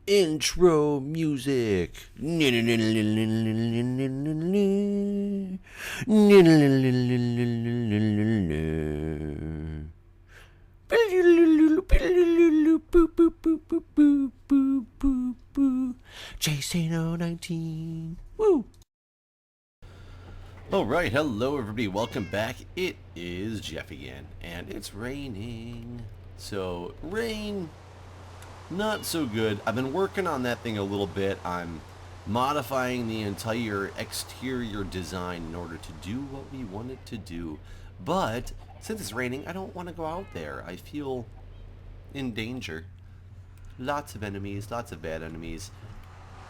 Intro music. Chasing 019. Woo! Alright, hello everybody, welcome back. It is Jeff again, and it's raining. So, rain, not so good. I've been working on that thing a little bit. I'm modifying the entire exterior design in order to do what we want it to do. But, since it's raining, I don't want to go out there. I feel in danger. Lots of enemies, lots of bad enemies.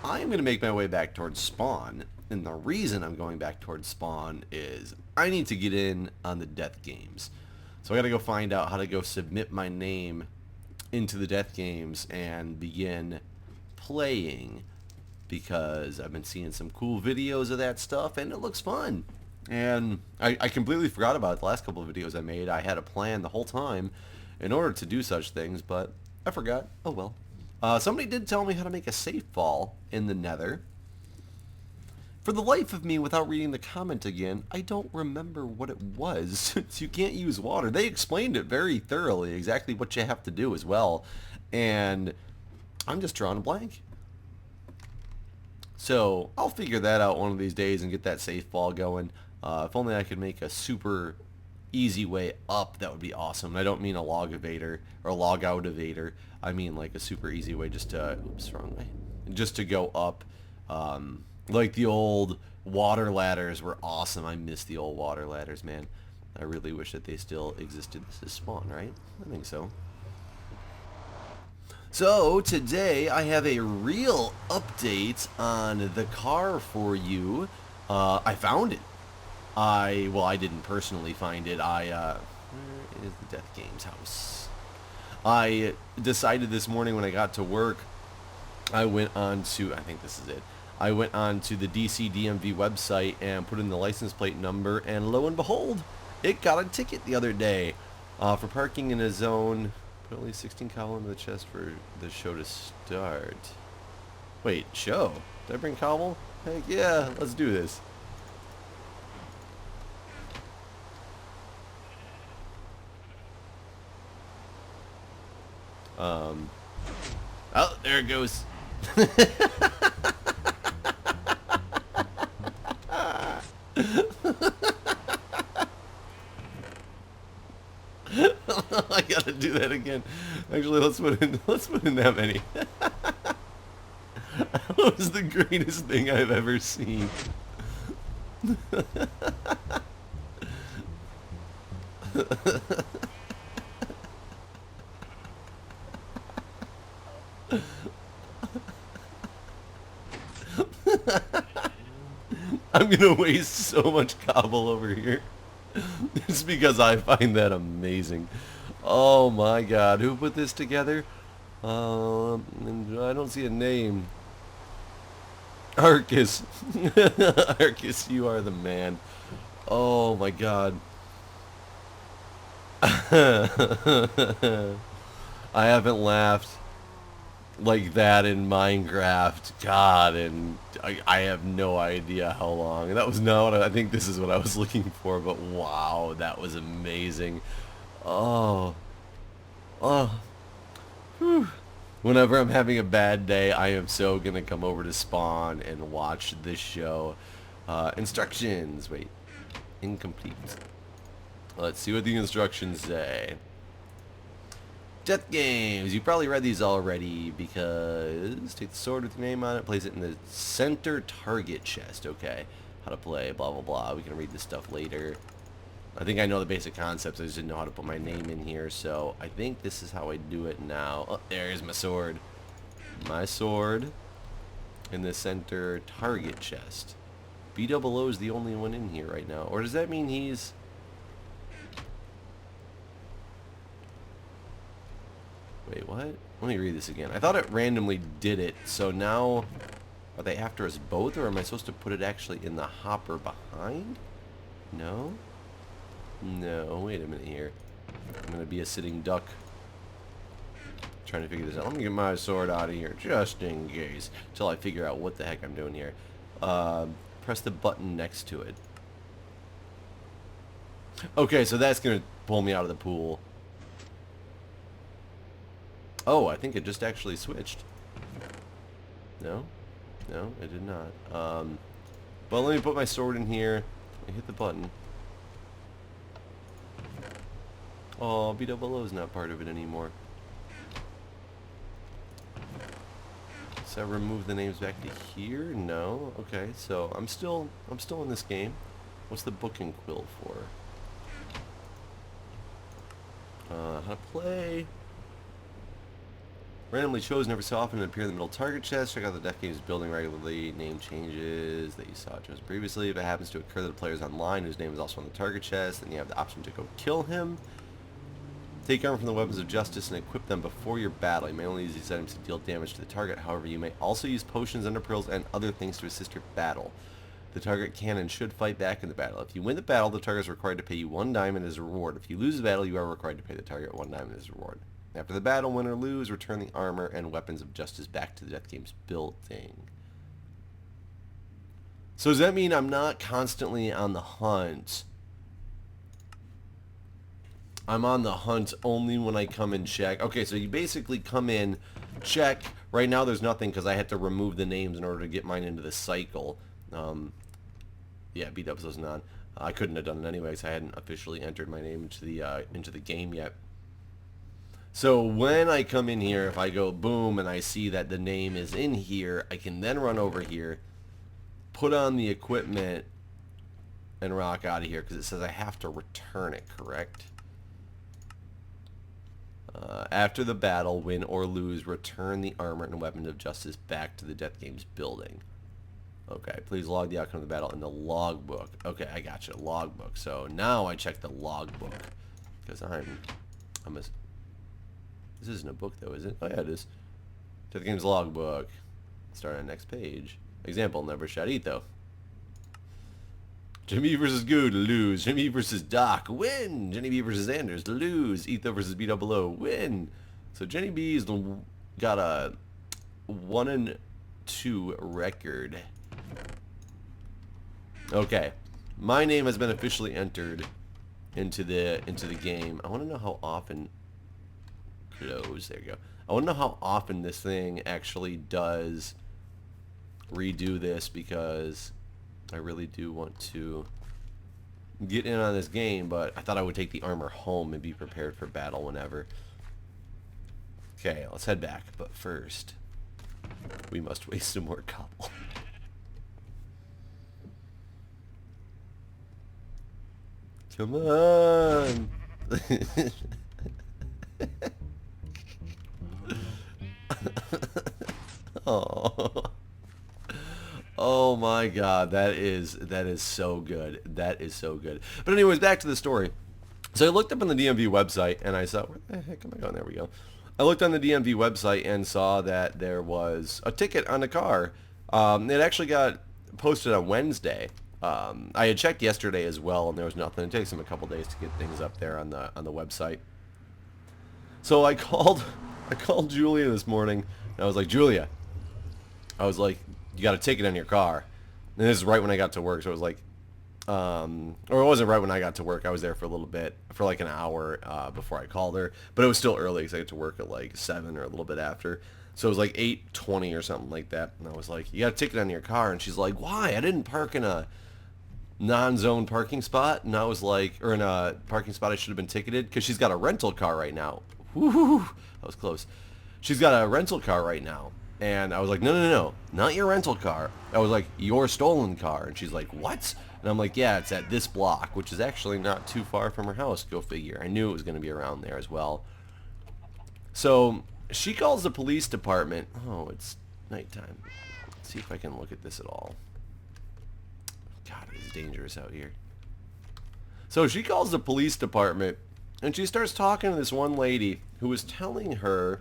I'm going to make my way back towards spawn, and the reason I'm going back towards spawn is I need to get in on the death games. So I got to go find out how to go submit my name into the death games and begin playing, because I've been seeing some cool videos of that stuff and it looks fun. And I completely forgot about it the last couple of videos I made. I had a plan the whole time in order to do such things, but I forgot. Oh well. Somebody did tell me how to make a safe fall in the nether. For the life of me, without reading the comment again, I don't remember what it was. You can't use water. They explained it very thoroughly, exactly what you have to do as well. And I'm just drawing a blank. So I'll figure that out one of these days and get that safe fall going. If only I could make a super easy way up, that would be awesome. I don't mean a log evader or a log out evader. I mean like a super easy way just to, oops, wrong way, just to go up. Like the old water ladders were awesome. I miss the old water ladders, man. I really wish that they still existed. This is spawn, right? I think so. So today I have a real update on the car for you. I found it. Well, I didn't personally find it. Where is the Death Games house? I decided this morning when I got to work, I went on to, I think this is it. I went on to the DC DMV website and put in the license plate number, and lo and behold, it got a ticket the other day for parking in a zone. Put at least 16 cobble into the chest for the show to start. Wait, show? Did I bring cobble? Heck yeah, let's do this. Oh, there it goes. I gotta do that again. Actually, let's put in that many. That was the greatest thing I've ever seen. I'm gonna waste so much cobble over here. It's because I find that amazing. Oh my god, who put this together? I don't see a name. Arcus. Arcus, you are the man. Oh my god. I haven't laughed like that in Minecraft, God, and I have no idea how long. That was not what I think this is what I was looking for, but wow, that was amazing. Oh, oh, whew. Whenever I'm having a bad day, I am so gonna come over to spawn and watch this show. Instructions, wait, incomplete. Let's see what the instructions say. Death games. You probably read these already, because take the sword with your name on it, place it in the center target chest. Okay, how to play, blah blah blah. We can read this stuff later. I think I know the basic concepts. I just didn't know how to put my name in here, so I think this is how I do it now. Oh, there's my sword. My sword in the center target chest. B00 is the only one in here right now, or does that mean he's... Wait, what? Let me read this again. I thought it randomly did it, so now... Are they after us both, or am I supposed to put it actually in the hopper behind? No? No, wait a minute here. I'm gonna be a sitting duck. trying to figure this out. Let me get my sword out of here, just in case, until I figure out what the heck I'm doing here. Press the button next to it. Okay, so that's going to pull me out of the pool. Oh, I think it just actually switched. No? No, it did not. But let me put my sword in here and hit the button. Oh, B00 is not part of it anymore. So I remove the names back to here? No. Okay, so I'm still in this game. What's the booking quill for? How to play. Randomly chosen every so often to appear in the middle target chest. Check out the Death Games building regularly. Name changes that you saw chosen previously. If it happens to occur that the player is online whose name is also on the target chest, then you have the option to go kill him. Take armor from the weapons of justice and equip them before your battle. You may only use these items to deal damage to the target. However, you may also use potions, ender pearls, and other things to assist your battle. The target can and should fight back in the battle. If you win the battle, the target is required to pay you 1 diamond as a reward. If you lose the battle, you are required to pay the target 1 diamond as a reward. After the battle, win or lose, return the armor and weapons of justice back to the Death Games building. So does that mean I'm not constantly on the hunt? I'm on the hunt only when I come and check. Okay, so you basically come in, check. Right now there's nothing because I had to remove the names in order to get mine into the cycle. Yeah, B-Dubs wasn't on. I couldn't have done it anyway because I hadn't officially entered my name into the game yet. So when I come in here, if I go boom and I see that the name is in here, I can then run over here, put on the equipment, and rock out of here because it says I have to return it, correct? After the battle, win or lose, return the armor and weapons of justice back to the Death Games building. Okay, please log the outcome of the battle in the logbook. Okay, I gotcha, logbook. So now I check the logbook because I'm a... This isn't a book though, is it? Oh yeah, it is. Death Games logbook. Start on the next page. Example, never shot Etho. Jimmy versus Guude, lose. Jimmy versus Doc, win. Jenny B versus Anders, lose. Etho versus B00, win. So Jenny B's got a 1-2 record. Okay. My name has been officially entered into the game. I want to know how often... Close. There you go. I want to know how often this thing actually does redo this because I really do want to get in on this game, but I thought I would take the armor home and be prepared for battle whenever. Okay, let's head back, but first we must waste some more cobble. Come on. Oh. Oh my god, that is so good. That is so good. But anyways, back to the story. So I looked up on the DMV website and I saw, where the heck am I going? There we go. I looked on the DMV website and saw that there was a ticket on a car. It actually got posted on Wednesday. I had checked yesterday as well and there was nothing. It takes them a couple days to get things up there on the website. So I called Julia this morning and I was like, Julia, I was like, you got a ticket on your car. And this is right when I got to work, so it was like, or it wasn't right when I got to work. I was there for a little bit, for like an hour before I called her. But it was still early because I got to work at like 7 or a little bit after. So it was like 8:20 or something like that. And I was like, you got a ticket on your car? And she's like, why? I didn't park in a non-zone parking spot. And I was like, or in a parking spot I should have been ticketed because she's got a rental car right now. Woo-hoo, that was close. She's got a rental car right now. And I was like, no, not your rental car. I was like, your stolen car. And she's like, what? And I'm like, yeah, it's at this block, which is actually not too far from her house. Go figure. I knew it was going to be around there as well. So she calls the police department. Oh, it's nighttime. Let's see if I can look at this at all. God, it is dangerous out here. So she calls the police department, and she starts talking to this one lady who was telling her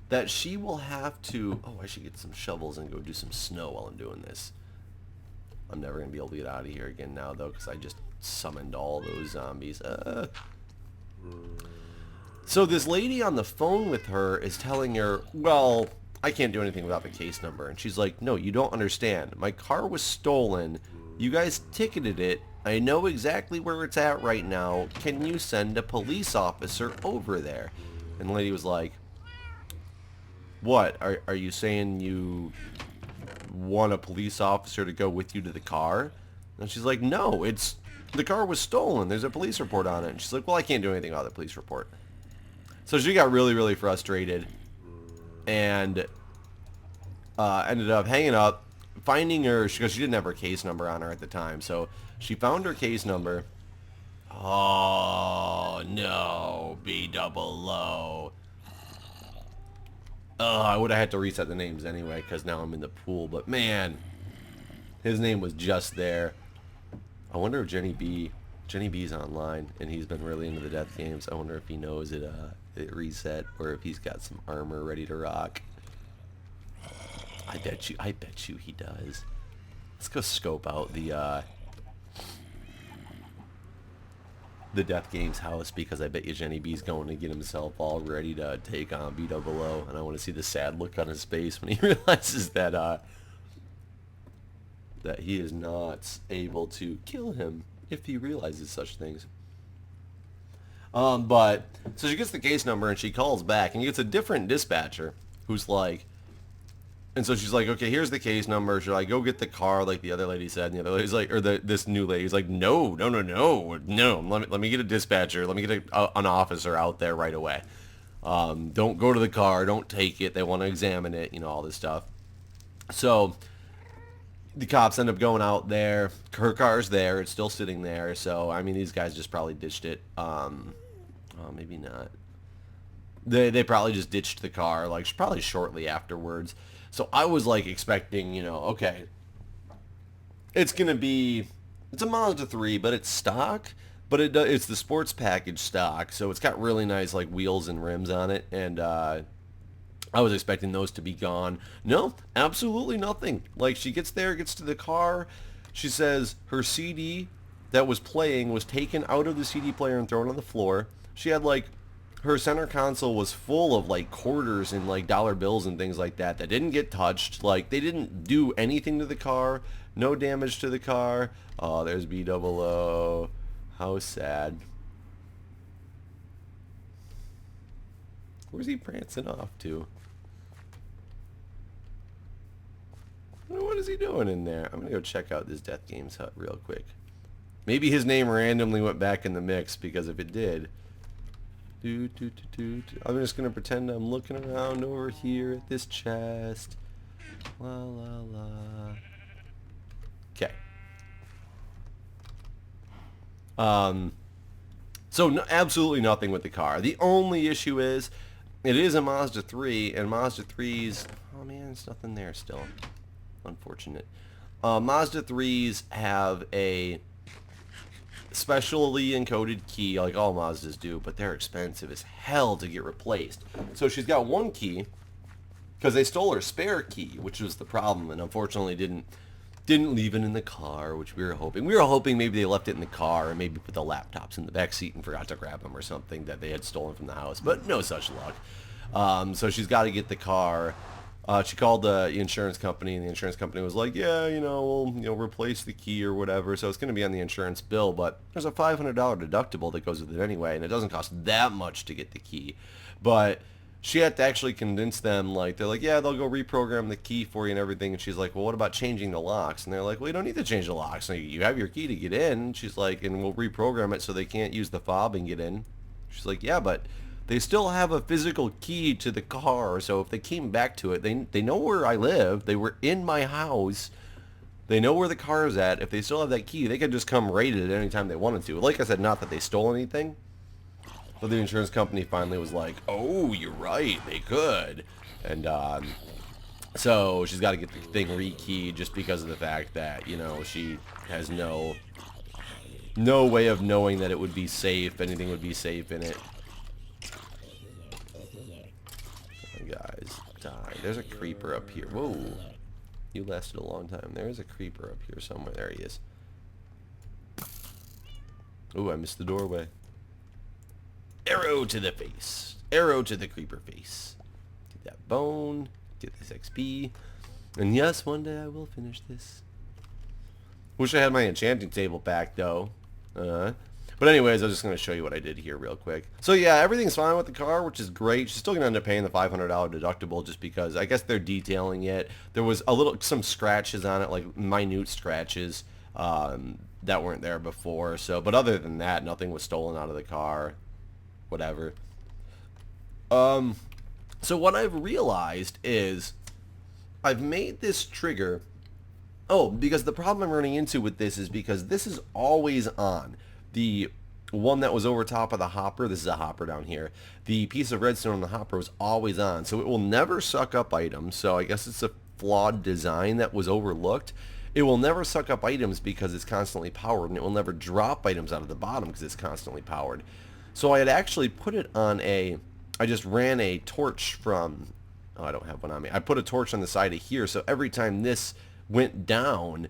that she will have to... Oh, I should get some shovels and go do some snow while I'm doing this. I'm never going to be able to get out of here again now, though, because I just summoned all those zombies. So this lady on the phone with her is telling her, well, I can't do anything without the case number. And she's like, no, you don't understand. My car was stolen. You guys ticketed it. I know exactly where it's at right now. Can you send a police officer over there? And the lady was like, what? Are you saying you want a police officer to go with you to the car? And she's like, no, the car was stolen. There's a police report on it. And she's like, well, I can't do anything about the police report. So she got really, really frustrated and ended up hanging up, finding her, because she didn't have her case number on her at the time. So she found her case number. Oh, no, B-double-O. Oh, I would have had to reset the names anyway, because now I'm in the pool. But, man, his name was just there. I wonder if Jenny B's online, and he's been really into the death games. I wonder if he knows it reset, or if he's got some armor ready to rock. I bet you he does. Let's go scope out the Death Games house, because I bet you Jenny B's going to get himself all ready to take on B-double-O, and I want to see the sad look on his face when he realizes that that he is not able to kill him if he realizes such things. But so she gets the case number and she calls back and gets a different dispatcher who's like, and so she's like, okay, here's the case number. Should I go get the car like the other lady said? And the other lady's like, or this new lady's like, no. Let me get a dispatcher. Let me get an officer out there right away. Don't go to the car. Don't take it. They want to examine it. You know, all this stuff. So the cops end up going out there. Her car's there. It's still sitting there. So, I mean, these guys just probably ditched it. Oh, maybe not. They probably just ditched the car, like, probably shortly afterwards. So I was, like, expecting, you know, okay, it's going to be, it's a Mazda 3, but it's stock. But it's the sports package stock. So it's got really nice, like, wheels and rims on it. And, I was expecting those to be gone. No, absolutely nothing. Like, she gets there, gets to the car. She says her CD that was playing was taken out of the CD player and thrown on the floor. She had, like, her center console was full of, like, quarters and, like, dollar bills and things like that that didn't get touched. Like, they didn't do anything to the car. No damage to the car. Oh, there's B-double-O. How sad. Where's he prancing off to? What is he doing in there? I'm going to go check out this Death Games hut real quick. Maybe his name randomly went back in the mix, because if it did... I'm just going to pretend I'm looking around over here at this chest. La la la. Okay. So no, absolutely nothing with the car. The only issue is, it is a Mazda 3, and Mazda 3s... Oh man, there's nothing there still. Unfortunate. Mazda 3s have a specially encoded key, like all Mazdas do, but they're expensive as hell to get replaced. So she's got one key, because they stole her spare key, which was the problem, and unfortunately didn't leave it in the car, which we were hoping. We were hoping maybe they left it in the car and maybe put the laptops in the back seat and forgot to grab them or something that they had stolen from the house, but no such luck. So she's got to get the car. She called the insurance company, and the insurance company was like, yeah, we'll replace the key or whatever, so it's going to be on the insurance bill, but there's a $500 deductible that goes with it anyway, and it doesn't cost that much to get the key. But she had to actually convince them, like, they're like, yeah, they'll go reprogram the key for you and everything, and she's like, well, what about changing the locks? And they're like, well, you don't need to change the locks. Like, you have your key to get in. She's like, and we'll reprogram it so they can't use the fob and get in. She's like, yeah, but they still have a physical key to the car, so if they came back to it, they know where I live. They were in my house. They know where the car is at. If they still have that key, they could just come raid it at any time they wanted to. Like I said, not that they stole anything. But the insurance company finally was like, oh, you're right, they could. And so she's got to get the thing rekeyed, just because of the fact that, she has no way of knowing that it would be safe, anything would be safe in it. Guys, die. There's a creeper up here. Whoa. You lasted a long time. There's a creeper up here somewhere. There he is. Ooh, I missed the doorway. Arrow to the face. Arrow to the creeper face. Get that bone. Get this XP. And yes, one day I will finish this. Wish I had my enchanting table back, though. But anyways, I'm just going to show you what I did here real quick. So yeah, everything's fine with the car, which is great. She's still going to end up paying the $500 deductible just because I guess they're detailing it. There was some scratches on it, like minute scratches that weren't there before. So, but other than that, nothing was stolen out of the car. Whatever. So what I've realized is I've made this trigger. Oh, because the problem I'm running into with this is because this is always on. The one that was over top of the hopper, this is a hopper down here, the piece of redstone on the hopper was always on. So it will never suck up items. So I guess it's a flawed design that was overlooked. It will never suck up items because it's constantly powered, and it will never drop items out of the bottom because it's constantly powered. So I had actually put it on I just ran a torch from, oh, I don't have one on me. I put a torch on the side of here, so every time this went down,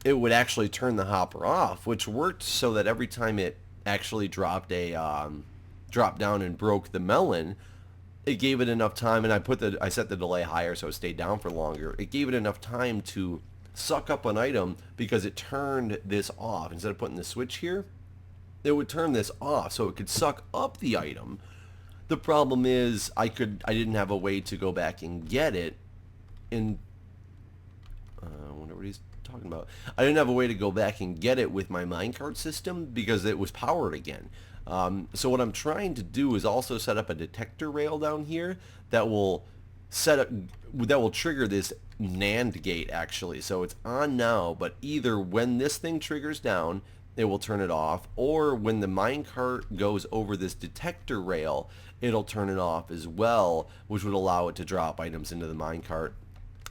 it would actually turn the hopper off, which worked so that every time it actually dropped down and broke the melon, it gave it enough time, and I set the delay higher so it stayed down for longer. It gave it enough time to suck up an item because it turned this off. Instead of putting the switch here, it would turn this off so it could suck up the item. The problem is I didn't have a way to go back and get it. I wonder what he's talking about. I didn't have a way to go back and get it with my minecart system because it was powered again. So what I'm trying to do is also set up a detector rail down here that will trigger this NAND gate actually. So it's on now, but either when this thing triggers down, it will turn it off, or when the minecart goes over this detector rail, it'll turn it off as well, which would allow it to drop items into the minecart.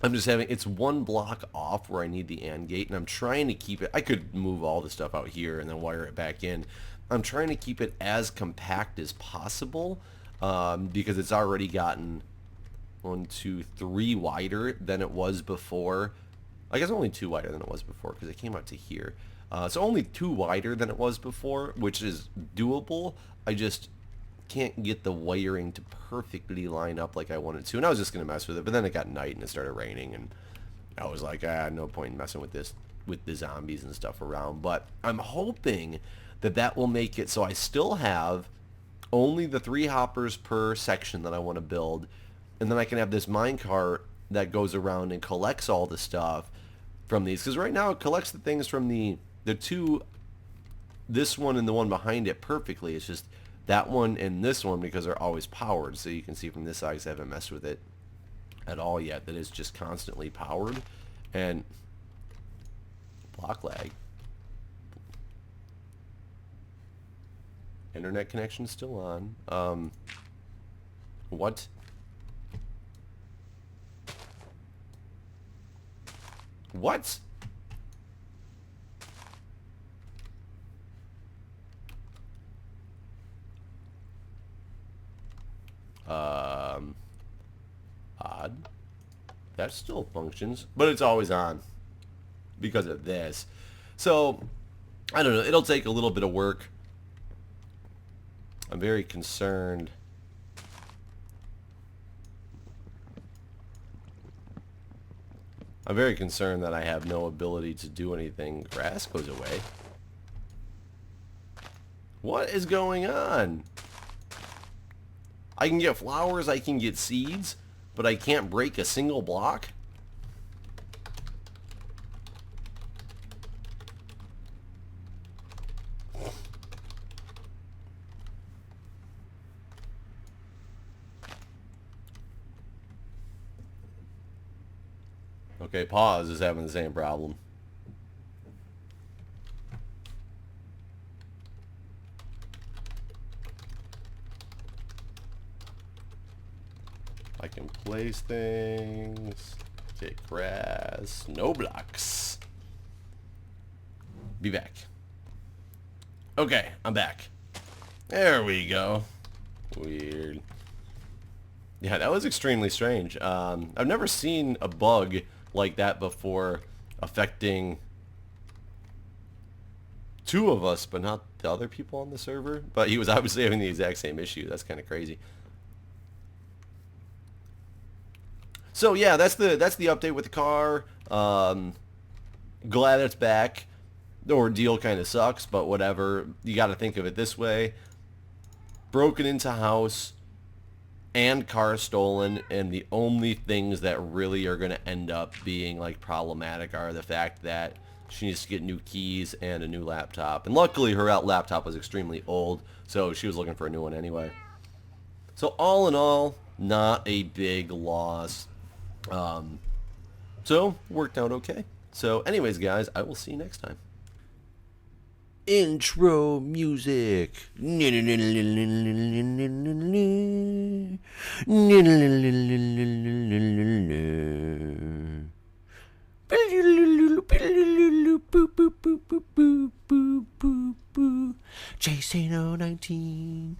It's one block off where I need the AND gate, and I'm trying to keep it, I could move all the stuff out here and then wire it back in. I'm trying to keep it as compact as possible, because it's already gotten 1, 2, 3 wider than it was before. I guess only 2 wider than it was before because it came out to here. So only 2 wider than it was before, which is doable. I just can't get the wiring to perfectly line up like I wanted to, and I was just going to mess with it, but then it got night and it started raining, and I was like, no point in messing with this, with the zombies and stuff around. But I'm hoping that will make it so I still have only the 3 hoppers per section that I want to build, and then I can have this minecart that goes around and collects all the stuff from these, because right now it collects the things from the 2, this one and the one behind it perfectly. It's just that one and this one, because they're always powered. So you can see from this side, because I haven't messed with it at all yet, that it's just constantly powered. And block lag. Internet connection still on. What? What? Odd. That still functions, but it's always on because of this. So, I don't know. It'll take a little bit of work. I'm very concerned. I'm very concerned that I have no ability to do anything. Grass goes away. What is going on? I can get flowers, I can get seeds, but I can't break a single block? Okay, pause is having the same problem. I can place things, take grass, no blocks. Be back. Okay, I'm back. There we go. Weird. Yeah, that was extremely strange. I've never seen a bug like that before affecting two of us, but not the other people on the server. But he was obviously having the exact same issue. That's kind of crazy. So yeah, that's the update with the car. Glad it's back. The ordeal kind of sucks, but whatever. You got to think of it this way: broken into house and car stolen, and the only things that really are going to end up being like problematic are the fact that she needs to get new keys and a new laptop. And luckily her laptop was extremely old, so she was looking for a new one anyway. So all in all, not a big loss. So worked out okay. So anyways, guys, I will see you next time. Intro music. Chasing 019.